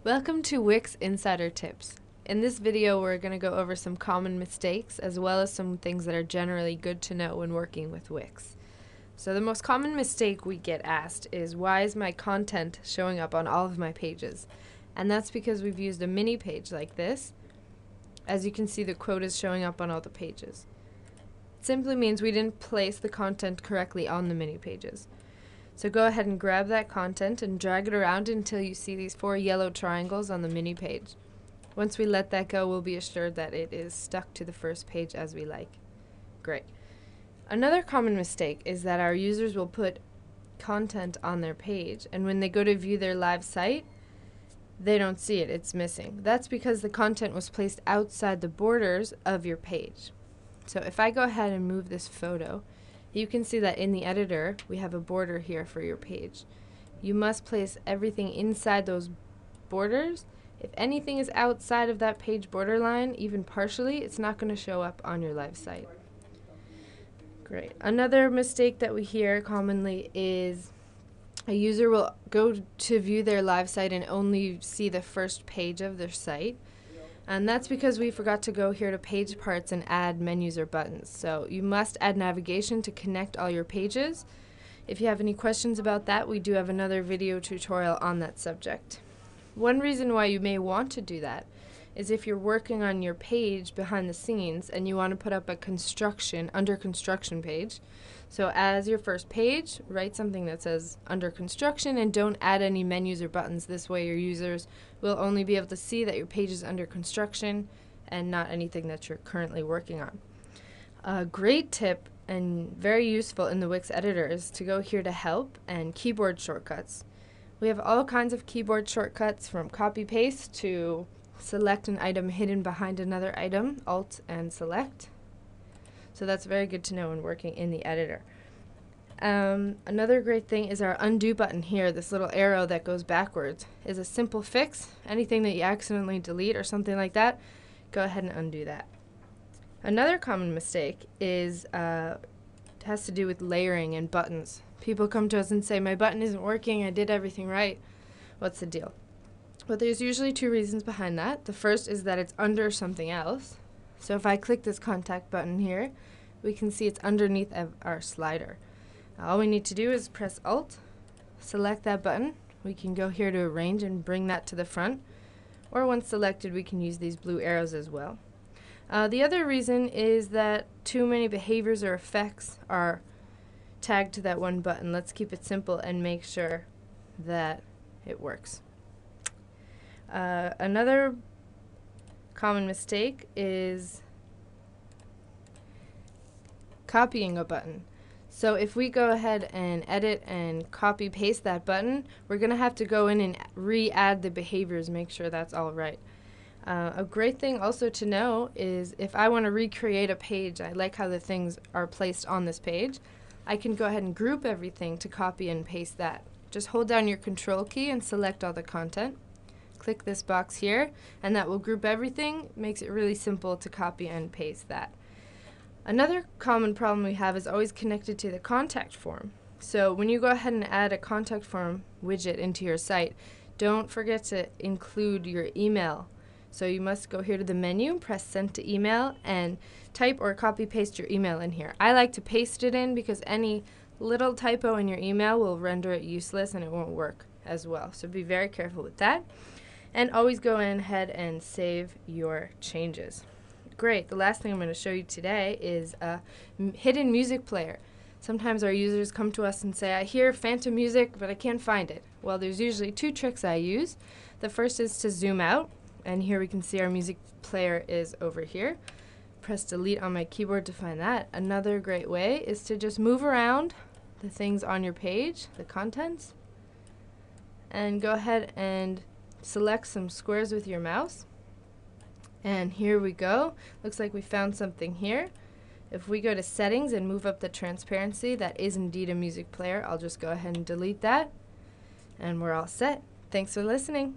Welcome to Wix Insider Tips. In this video, we're going to go over some common mistakes as well as some things that are generally good to know when working with Wix. So the most common mistake we get asked is, why is my content showing up on all of my pages? And that's because we've used a mini page like this. As you can see, the quote is showing up on all the pages. It simply means we didn't place the content correctly on the mini pages. So go ahead and grab that content and drag it around until you see these 4 yellow triangles on the mini page. Once we let that go, we'll be assured that it is stuck to the first page as we like. Great. Another common mistake is that our users will put content on their page, and when they go to view their live site, they don't see it, it's missing. That's because the content was placed outside the borders of your page. So if I go ahead and move this photo, you can see that in the editor we have a border here for your page. You must place everything inside those borders. If anything is outside of that page borderline, even partially, it's not going to show up on your live site. Great. Another mistake that we hear commonly is a user will go to view their live site and only see the first page of their site. And that's because we forgot to go here to page parts and add menus or buttons. So you must add navigation to connect all your pages. If you have any questions about that, we do have another video tutorial on that subject. One reason why you may want to do that is if you're working on your page behind the scenes and you want to put up a under construction page. So as your first page, write something that says under construction and don't add any menus or buttons. This way your users will only be able to see that your page is under construction and not anything that you're currently working on. A great tip and very useful in the Wix editor is to go here to help and keyboard shortcuts. We have all kinds of keyboard shortcuts, from copy paste to select an item hidden behind another item, Alt and Select. So that's very good to know when working in the editor. Another great thing is our undo button here. This little arrow that goes backwards is a simple fix. Anything that you accidentally delete or something like that, go ahead and undo that. Another common mistake is has to do with layering and buttons. People come to us and say, my button isn't working, I did everything right. What's the deal? Well, there's usually 2 reasons behind that. The first is that it's under something else. So if I click this contact button here, we can see it's underneath our slider. All we need to do is press Alt, select that button. We can go here to arrange and bring that to the front. Or once selected, we can use these blue arrows as well. The other reason is that too many behaviors or effects are tagged to that one button. Let's keep it simple and make sure that it works. Another common mistake is copying a button. So if we go ahead and edit and copy paste that button, we're going to have to go in and re-add the behaviors, make sure that's all right. A great thing also to know is if I want to recreate a page, I like how the things are placed on this page, I can go ahead and group everything to copy and paste that. Just hold down your Control key and select all the content. Click this box here, and that will group everything. Makes it really simple to copy and paste that. Another common problem we have is always connected to the contact form. So when you go ahead and add a contact form widget into your site, don't forget to include your email. So you must go here to the menu, press Send to Email, and type or copy paste your email in here. I like to paste it in because any little typo in your email will render it useless and it won't work as well. So be very careful with that. And always go ahead and save your changes. Great. The last thing I'm going to show you today is a hidden music player. Sometimes our users come to us and say, I hear Phantom music, but I can't find it. Well, there's usually 2 tricks I use. The first is to zoom out, and here we can see our music player is over here. Press delete on my keyboard to find that. Another great way is to just move around the things on your page, the contents, and go ahead and select some squares with your mouse. And here we go. Looks like we found something here. If we go to settings and move up the transparency, that is indeed a music player. I'll just go ahead and delete that, and we're all set. Thanks for listening.